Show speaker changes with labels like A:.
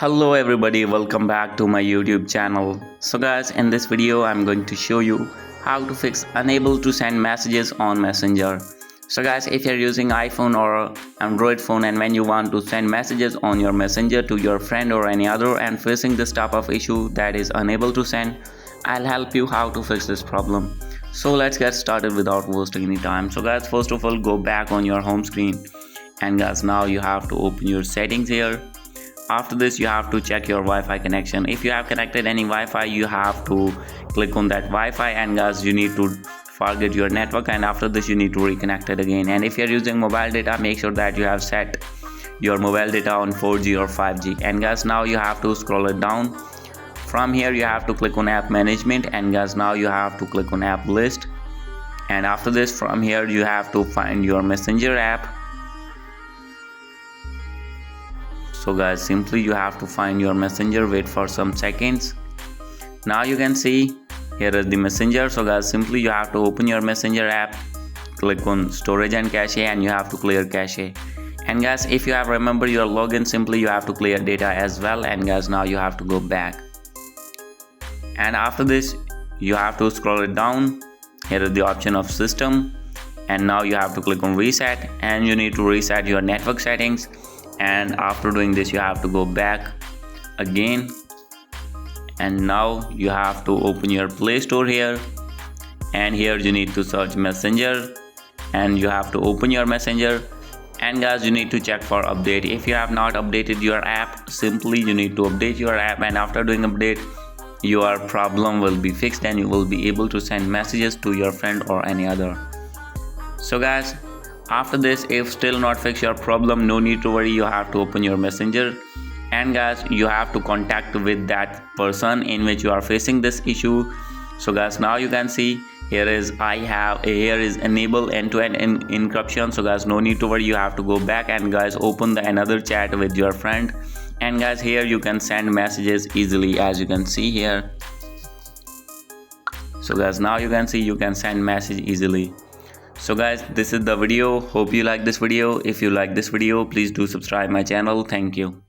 A: Hello everybody, welcome back to my YouTube channel. So guys, in this video I'm going to show you how to fix unable to send messages on Messenger. So guys, if you're using iPhone or Android phone and when you want to send messages on your Messenger to your friend or any other and facing this type of issue that is unable to send, I'll help you how to fix this problem. So let's get started without wasting any time. So guys, first of all, go back on your home screen, and guys, now you have to open your settings here. After this, you have to check your Wi-Fi connection. If you have connected any Wi-Fi, you have to click on that Wi-Fi, and guys, you need to forget your network, and after this you need to reconnect it again. And if you're using mobile data, make sure that you have set your mobile data on 4G or 5G. And guys, now you have to scroll it down. From here you have to click on app management, and guys, now you have to click on app list. And after this, from here you have to find your Messenger app. So guys, simply you have to find your Messenger, wait for some seconds. Now you can see here is the Messenger. So guys, simply you have to open your Messenger app, click on storage and cache, and you have to clear cache. And guys, if you have remember your login, simply you have to clear data as well. And guys, now you have to go back, and after this you have to scroll it down. Here is the option of system, and now you have to click on reset, and you need to reset your network settings. And after doing this, you have to go back again, and now you have to open your Play Store here, and here you need to search Messenger, and you have to open your Messenger. And guys, you need to check for update. If you have not updated your app, simply you need to update your app, and after doing update, your problem will be fixed and you will be able to send messages to your friend or any other. So guys, after this, if still not fix your problem, no need to worry, you have to open your Messenger, and guys, you have to contact with that person in which you are facing this issue. So guys, now you can see here is enable end-to-end encryption. So guys, no need to worry, you have to go back and guys, open the another chat with your friend, and guys, here you can send messages easily, as you can see here. So guys, now you can see you can send message easily. So guys, this is the video. Hope you like this video. If you like this video, please do subscribe my channel. Thank you.